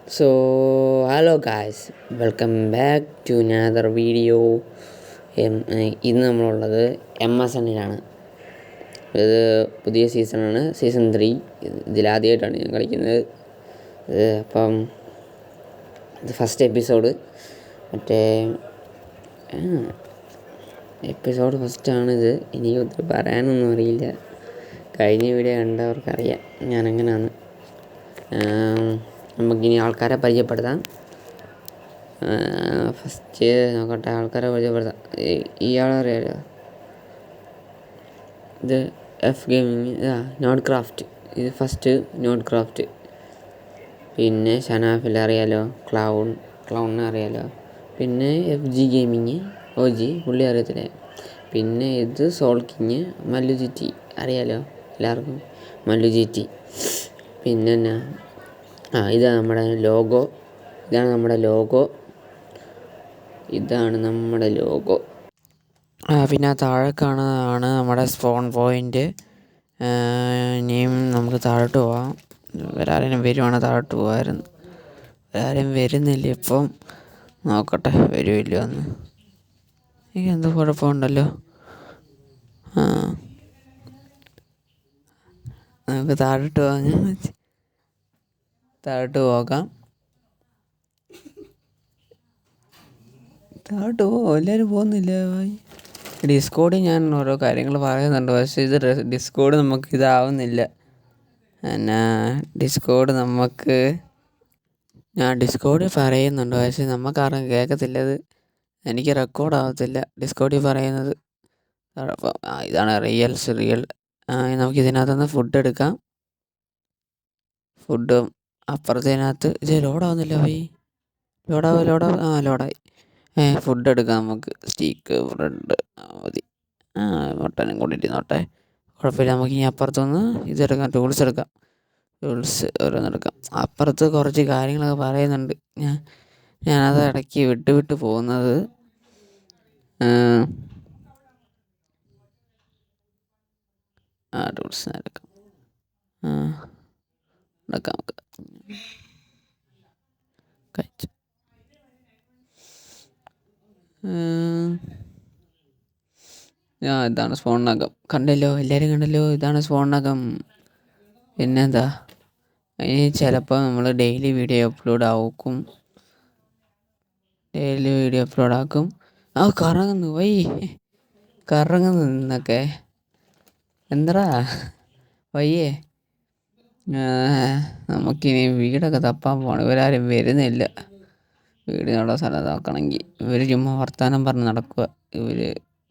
So, hello guys, welcome back to another video. ഇന്ന് നമ്മളുള്ളത് MSNലാണ്. ഇത് പുതിയ സീസണാണ്, സീസൺ 3. ഇതിലാദ്യമായിട്ടാണ് ഞാൻ കളിക്കുന്നത്. അപ്പം ഇത് ഫസ്റ്റ് എപ്പിസോഡ്. മറ്റേ എപ്പിസോഡ് ഫസ്റ്റാണിത്. എനിക്ക് ഒത്തിരി പറയാനൊന്നും അറിയില്ല. കഴിഞ്ഞ വീഡിയോ കണ്ടവർക്കറിയാം ഞാനെങ്ങനെയാണ്. നമുക്കിനി ആൾക്കാരെ പരിചയപ്പെടുത്താം. ഫസ്റ്റ് നോക്കട്ടെ, ആൾക്കാരെ പരിചയപ്പെടുത്താം. ഇയാളറിയാലോ, ഇത് എഫ് ഗെയിമിങ്, നോഡ് ക്രാഫ്റ്റ്. ഇത് ഫസ്റ്റ് നോഡ് ക്രാഫ്റ്റ്. പിന്നെ ഷനാഫിൽ അറിയാലോ, ക്ലൗണിനെ അറിയാലോ. പിന്നെ FG ഗെയിമിങ്, OG, പുള്ളി അറിയത്തില്ലേ. പിന്നെ ഇത് സോൾ കിങ്, മല്ലു GT അറിയാലോ എല്ലാവർക്കും, മല്ലു GT. പിന്നെ എന്നാ, ഇതാണ് നമ്മുടെ ലോഗോ. പിന്നെ താഴെ കാണുന്നതാണ് നമ്മുടെ സ്പോൺ പോയിൻ്റ്. ഇനിയും നമുക്ക് താഴോട്ട് പോവാം. ആരെങ്കിലും വരുവാണെങ്കിൽ താഴോട്ട് പോകാമായിരുന്നു. ആരും വരുന്നില്ല ഇപ്പം. നോക്കട്ടെ വരുമില്ലോ എന്ന്. എനിക്ക് എന്തോ കുഴപ്പമുണ്ടല്ലോ. നമുക്ക് താഴോട്ട് പോകാം. എല്ലാവരും പോകുന്നില്ല. ഡിസ്കോഡിൽ ഞാൻ ഓരോ കാര്യങ്ങൾ പറയുന്നുണ്ട്, പക്ഷേ ഇത് ഡിസ്കോഡ് നമുക്ക് ഇതാവുന്നില്ല. ഞാൻ ഡിസ്കോഡിൽ പറയുന്നുണ്ട്, പക്ഷേ നമുക്കാരും കേൾക്കത്തില്ല. എനിക്ക് റെക്കോർഡ് ആവത്തില്ല ഡിസ്കോഡിൽ പറയുന്നത്. ഇതാണ് റിയൽ. നമുക്കിതിനകത്തുനിന്ന് ഫുഡ് എടുക്കാം. ഫുഡും അപ്പുറത്തതിനകത്ത് ഇത് ലോഡാവുന്നില്ല. ലോഡായി. ഫുഡ് എടുക്കാം നമുക്ക്. സ്റ്റീക്ക്, ബ്രെഡ് മതി. മട്ടനും കൂടി ഇരുന്നോട്ടെ, കുഴപ്പമില്ല. നമുക്ക് ഇനി അപ്പുറത്തുനിന്ന് ഇതെടുക്കാം, ടൂൾസ് ഓരോന്നെടുക്കാം. അപ്പുറത്ത് കുറച്ച് കാര്യങ്ങളൊക്കെ പറയുന്നുണ്ട്. ഞാനത് ഇടയ്ക്ക് വിട്ട് പോകുന്നത്. ടൂൾസ് എടുക്കാം നമുക്ക് കഴിച്ചു. ഇതാണ് സ്പോണിനകം. എല്ലാവരും കണ്ടല്ലോ, ഇതാണ് സ്പോണിനകം. പിന്നെന്താ, ഇനി ചിലപ്പോൾ നമ്മൾ ഡെയിലി വീഡിയോ അപ്ലോഡ് ആക്കും. കറങ്ങുന്നു നിന്നൊക്കെ എന്തടാ വയ്യേ. നമുക്കിനി വീടൊക്കെ തപ്പാൻ പോകണം. ഇവരാരും വരുന്നില്ല. വീടിനുള്ള സ്ഥലം നോക്കണമെങ്കിൽ ഇവർ ചുമ്മാ വർത്താനം പറഞ്ഞ് നടക്കുക. ഇവർ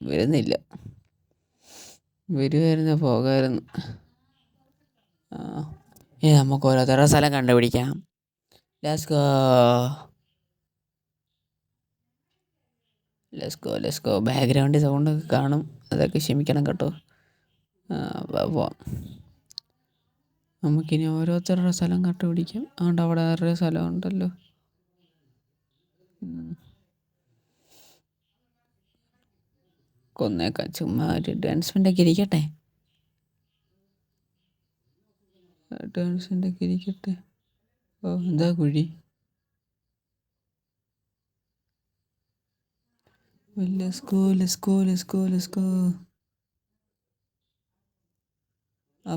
വരുന്നില്ല. വരുമായിരുന്നു, പോകാമായിരുന്നു. നമുക്ക് ഓരോരുത്തരുടെ സ്ഥലം കണ്ടുപിടിക്കാം. Let's go. ബാക്ക്ഗ്രൗണ്ടിൽ സൗണ്ടൊക്കെ കാണും, അതൊക്കെ ക്ഷമിക്കണം കേട്ടോ. പോവാം. നമുക്കിനി ഓരോരുത്തരുടെ സ്ഥലം കണ്ടുപിടിക്കാം. അതുകൊണ്ട് അവിടെ വേറൊരു സ്ഥലം ഉണ്ടല്ലോ. കൊന്നേക്കാം, ചുമ്മാ ഒരു അഡ്വാൻസ്മെൻ്റൊക്കെ ഇരിക്കട്ടെ. എന്താ കുഴി? Let's go.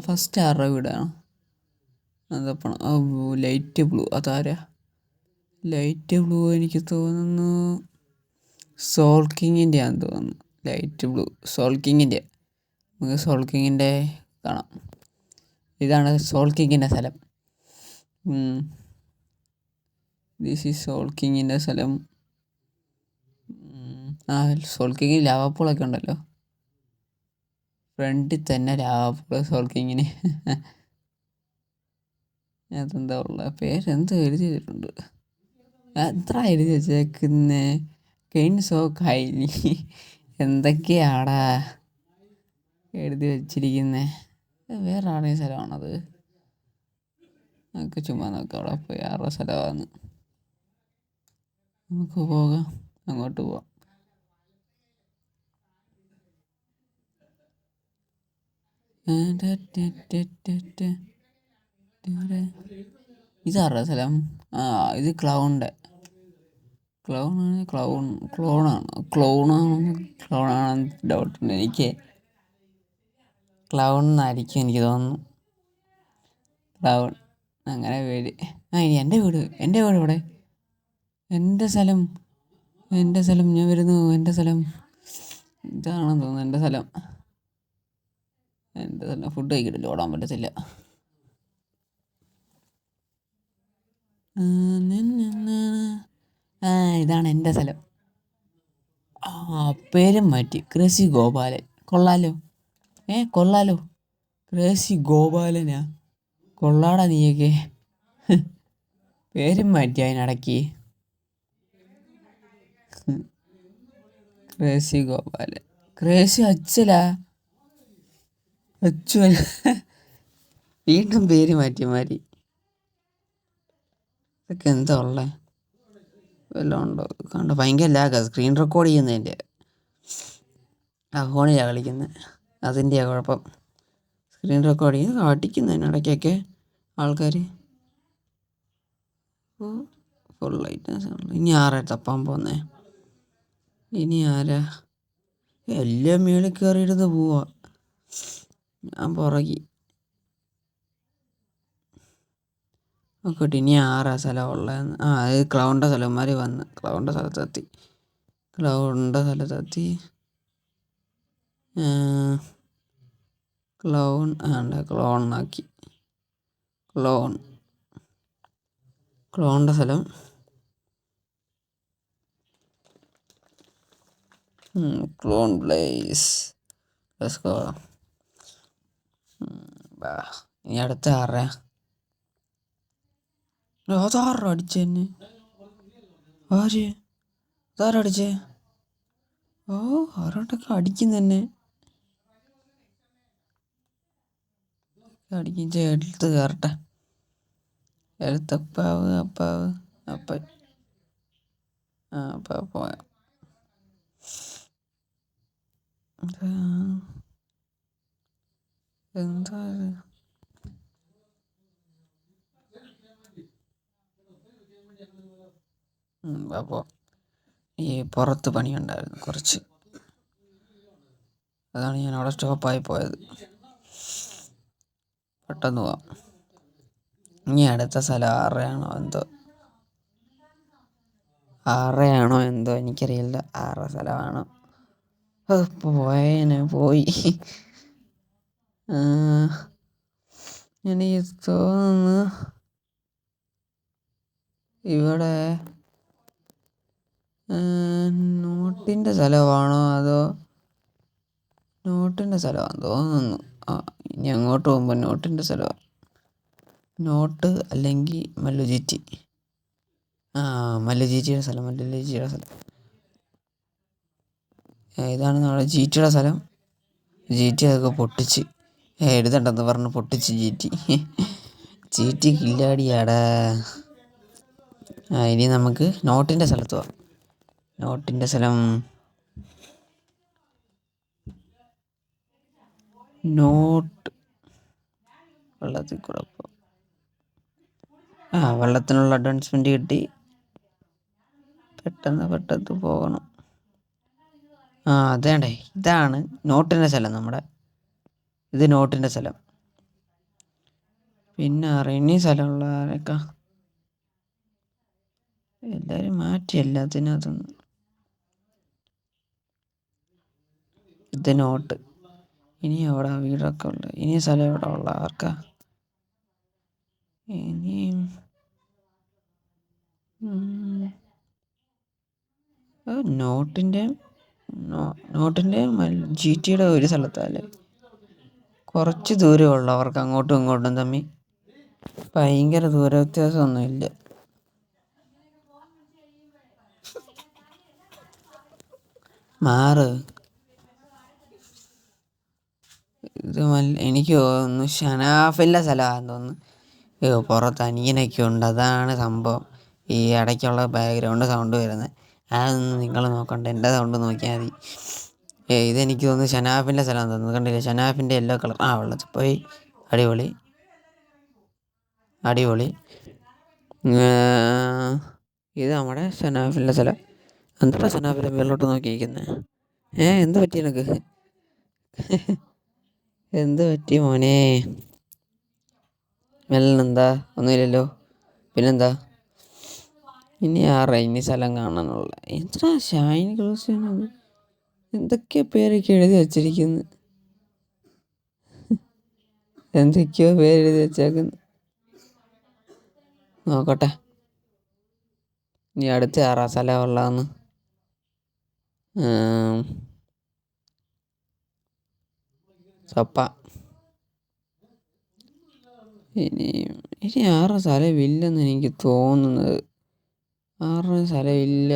ഫസ്റ്റ് ആരുടെ വീടാണ് അതപ്പണം? Light blue. അതാരാ ലൈറ്റ് ബ്ലൂ? എനിക്ക് തോന്നുന്നു സോൾ കിങ്ങിൻ്റെ ആണെന്ന് തോന്നുന്നു. ലൈറ്റ് ബ്ലൂ സോൾ കിങ്ങിൻ്റെ. നമുക്ക് സോൾ കിങ്ങിൻ്റെ കാണാം. ഇതാണ് സോൾ കിങ്ങിൻ്റെ സ്ഥലം. ദിസ് ഈസ് സോൾ കിങ്ങിൻ്റെ സ്ഥലം. സോൾ കിങ്ങിൽ ലാവാപ്പൂളൊക്കെ ഉണ്ടല്ലോ. ഫ്രണ്ടിൽ തന്നെ ലാവാപ്പൂള് സോൾ കിങ്ങിന്. അതെന്താ ഉള്ള പേരെന്തോ എഴുതിയിട്ടുണ്ട്. എത്ര എഴുതി വെച്ചേക്കുന്നേ? കെയിൻസോ കൈലി എന്തൊക്കെയാടാ എഴുതി വച്ചിരിക്കുന്നേ. വേറെ ആരുടെയും സ്ഥലമാണത്? നമുക്ക് ചുമ്മാ നോക്കാം അവിടെ പോയി ആരുടെ സ്ഥലമാണെന്ന്. നമുക്ക് പോകാം, അങ്ങോട്ട് പോവാം. ഇതാരുടെ സ്ഥലം? ആ, ഇത് ക്ലൗണിൻ്റെ. ക്ലൗണാണെന്ന് ഡൗട്ടുണ്ട് എനിക്ക്. ക്ലൗൺ എന്നായിരിക്കും എനിക്ക് തോന്നുന്നു. ക്ലൗൺ അങ്ങനെ പേര്. ഇനി എൻ്റെ വീട് ഇവിടെ. എൻ്റെ സ്ഥലം ഞാൻ വരുന്നു. എൻ്റെ സ്ഥലം ഇതാണെന്ന് തോന്നുന്നു. എൻ്റെ സ്ഥലം ഫുഡ് കഴിക്കിട്ടില്ല, ഓടാൻ പറ്റത്തില്ല. ഇതാണ് എൻ്റെ സ്ഥലം. പേരും മാറ്റി, ക്രേസി ഗോപാലൻ. കൊള്ളാലോ. ക്രേസി ഗോപാലനാ, കൊള്ളാടാ നീയൊക്കെ. പേരും മാറ്റി അതിനിടയ്ക്ക്. ക്രേസി ഗോപാലൻ, ക്രേസി അച്ഛലാ. വീണ്ടും പേര് മാറ്റി. ഇതൊക്കെ എന്താ ഉള്ളേ? വല്ലതും ഉണ്ടോ? കണ്ടോ, ഭയങ്കര ലാഗാ. സ്ക്രീൻ റെക്കോർഡ് ചെയ്യുന്നതിൻ്റെ ആ ഫോണിലാണ് കളിക്കുന്നത്, അതിൻ്റെയാണ് കുഴപ്പം. സ്ക്രീൻ റെക്കോർഡ് ചെയ്ത് അടിക്കുന്നതിനിടയ്ക്കൊക്കെ ആൾക്കാർ ഫുള്ളായിട്ട്. ഇനി ആരാ തപ്പാൻ പോകുന്നേ? ഇനി ആരാ? എല്ലാം മേളിൽ കയറിയിരുന്ന് പോവാ. ഞാൻ പുറകി നോക്കട്ടെ, ഇനി ആറാ സ്ഥലം ഉള്ളതെന്ന്. അത് ക്ലൗണിൻ്റെ സ്ഥലന്മാർ വന്ന് ക്ലൗണിൻ്റെ സ്ഥലത്തെത്തി. ക്ലോണാക്കി. ക്ലോണിൻ്റെ സ്ഥലം ക്ലോൺ പ്ലേസ്. ഇനി അടുത്ത ആറാ? അതാറാ അടിച്ചെന്നെ? അതാരാ അടിച്ചേ? ആരോട്ടൊക്കെ അടിക്കുന്നതന്നെ. എടുത്ത് കയറട്ടെ. അപ്പാവ് അപ്പൻ പോയ എന്താ അപ്പോൾ ഈ പുറത്ത് പണിയുണ്ടായിരുന്നു കുറച്ച്, അതാണ് ഞാൻ അവിടെ സ്റ്റോപ്പായി പോയത്. പെട്ടെന്ന് പോവാം. ഇനി അടുത്ത സ്ഥലം ആറയാണോ എന്തോ എനിക്കറിയില്ല. ആറ സ്ഥലമാണോ? പോയി. എനിക്ക് തോന്നുന്നു ഇവിടെ നോട്ടിൻ്റെ സ്ഥലമാണോ അതോ നോട്ടിൻ്റെ സ്ഥലമാണെന്ന് തോന്നുന്നു. ഇനി അങ്ങോട്ട് പോകുമ്പോൾ നോട്ടിൻ്റെ സ്ഥലമാണ്. നോട്ട് അല്ലെങ്കിൽ മല്ലുചീറ്റി. മല്ലുചീറ്റിയുടെ സ്ഥലം. ഇതാണ് നമ്മുടെ ജീറ്റിയുടെ സ്ഥലം. ജീറ്റി അതൊക്കെ പൊട്ടിച്ച് എഴുതണ്ടെന്ന് പറഞ്ഞ് പൊട്ടിച്ച് ജീറ്റി കില്ലാടിയാടാ. ഇനി നമുക്ക് നോട്ടിൻ്റെ സ്ഥലത്ത് പോവാം. നോട്ടിൻ്റെ സ്ഥലം നോട്ട് വെള്ളത്തിൽ കൂടെ പോവാം. വെള്ളത്തിനുള്ള അഡ്വാൻസ്മെൻറ്റ് കിട്ടി. പെട്ടെന്ന് പോകണം. അതേണ്ടേ, ഇതാണ് നോട്ടിൻ്റെ സ്ഥലം. ഇത് നോട്ടിൻ്റെ സ്ഥലം. പിന്നെ ഇനി സ്ഥലമുള്ള ആരൊക്കെ? എല്ലാവരും മാറ്റി എല്ലാത്തിനകത്തുനിന്ന്. ഇത് നോട്ട്. ഇനി അവിടെ വീടൊക്കെ ഉള്ളത്. ഇനി സ്ഥലം എവിടെ ഉള്ള ആർക്കാ? ഇനിയും നോട്ടിൻ്റെ ജിറ്റിയുടെ ഒരു സ്ഥലത്തല്ലേ, കുറച്ച് ദൂരമുള്ളൂ അവർക്ക് അങ്ങോട്ടും ഇങ്ങോട്ടും തമ്മിൽ. ഭയങ്കര ദൂര വ്യത്യാസമൊന്നുമില്ല. ഇത് എനിക്ക് തോന്നുന്നു ഷനാഫിൻ്റെ സ്ഥലമാണെന്ന് തോന്നുന്നു. പുറത്ത് അനിയനൊക്കെ ഉണ്ട്, അതാണ് സംഭവം. ഈ ഇടയ്ക്കുള്ള ബാക്ക്ഗ്രൗണ്ട് സൗണ്ട് വരുന്നത് അതൊന്നും നിങ്ങൾ നോക്കണ്ട, എൻ്റെ സൗണ്ട് നോക്കിയാൽ മതി. ഇതെനിക്ക് തോന്നുന്നു ഷനാഫിൻ്റെ സ്ഥലമാണെന്ന് തോന്നുന്നു. കണ്ടില്ലേ, ഷനാഫിൻ്റെ യെല്ലോ കളർ. വെള്ളത്തിൽ പോയി. അടിപൊളി. ഇത് നമ്മുടെ സനാഫിലെ സ്ഥലം. എന്താ സനാഫിലെ മേളിലോട്ട് നോക്കിയിരിക്കുന്നത്? എന്ത് പറ്റി എനിക്ക്? എന്ത് പറ്റി മോനെ? മെല്ലെന്താ? ഒന്നുമില്ലല്ലോ. പിന്നെന്താ? ഇനി ഇനി സ്ഥലം കാണാനുള്ള എത്ര ഷൈനി കളക്ഷനാണ്. എന്തൊക്കെയോ പേരൊക്കെ എഴുതി വച്ചിരിക്കുന്നു. എന്തൊക്കെയോ പേരെഴുതി വെച്ചേക്കുന്നു. നോക്കട്ടെ ഇനി അടുത്ത സ്ഥലം ഉള്ളതെന്ന്. സപ്പ ഇനി സ്ഥലമില്ലെന്ന് എനിക്ക് തോന്നുന്നത്. സ്ഥലമില്ല.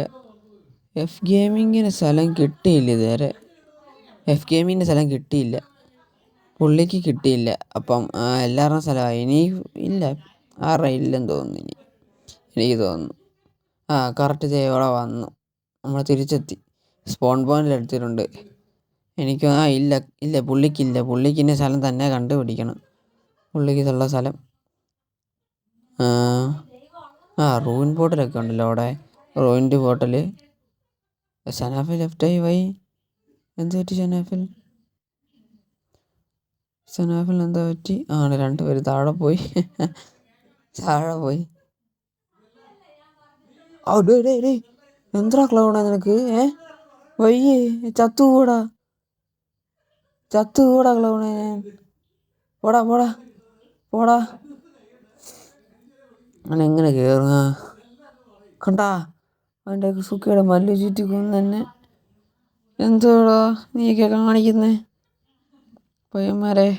എഫ് ഗെയിമിങ്ങിന് സ്ഥലം കിട്ടിയില്ല ഇതുവരെ. സ്ഥലം കിട്ടിയില്ല, പുള്ളിക്ക് കിട്ടിയില്ല. അപ്പം എല്ലാവരുടെയും സ്ഥലമായി. ഇനി ഇല്ല, ഇല്ലെന്ന് തോന്നുന്നു. ഇനി എനിക്ക് തോന്നുന്നു കറക്റ്റ് ഇവിടെ വന്നു. നമ്മൾ തിരിച്ചെത്തി. സ്പോൺ പോയിന്റിൽ എടുത്തിട്ടുണ്ട്. എനിക്ക് ഇല്ല പുള്ളിക്കില്ല. പുള്ളിക്കിൻ്റെ സ്ഥലം തന്നെ കണ്ടുപിടിക്കണം. പുള്ളിക്ക് ഇതുള്ള സ്ഥലം റൂയിൻ പോർട്ടലൊക്കെ ഉണ്ടല്ലോ അവിടെ. Ruined portal. സനാഫിൽ ലെഫ്റ്റായി പോയി. എന്ത് പറ്റി സനാഫിൽ എന്താ പറ്റി? രണ്ടുപേര് താഴെ പോയി. എന്താ ക്ലൗഡാ നിനക്ക്? വയ്യേ? ചത്തുകൂടാ ക്ലൗഡേ. ഞാൻ പോടാ. അങ്ങനെ എങ്ങനെ കയറുക? കണ്ടാ അവൻ്റെ സുഖയുടെ മല്ലു ചുറ്റി തന്നെ. എന്തോടാ നീയൊക്കെ കാണിക്കുന്നേ പയ്യന്മാരെ?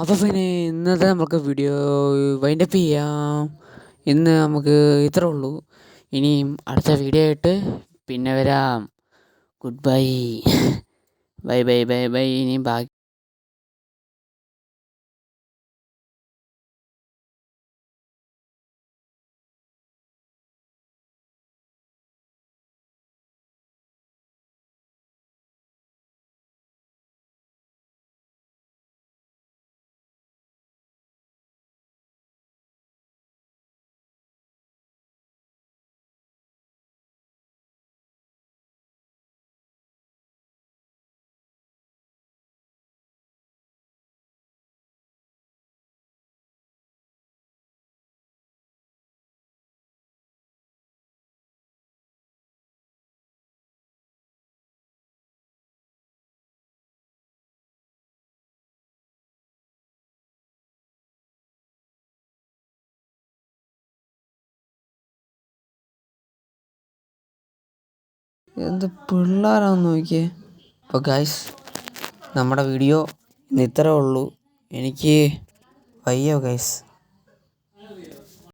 അപ്പോൾ പിന്നെ ഇന്നത്തെ നമുക്ക് വീഡിയോ വൈൻഡപ്പ് ചെയ്യാം. ഇന്ന് നമുക്ക് ഇത്രേ ഉള്ളൂ. ഇനിയും അടുത്ത വീഡിയോ ആയിട്ട് പിന്നെ വരാം. Good bye. ബൈ. ഇനിയും ബാക്കി എന്ത് പിള്ളേരാന്ന് നോക്കിയേ. അപ്പോൾ ഗൈസ്, നമ്മുടെ വീഡിയോ ഇന്ന് ഇത്രേ ഉള്ളൂ. എനിക്ക് വയ്യ ഗൈസ്.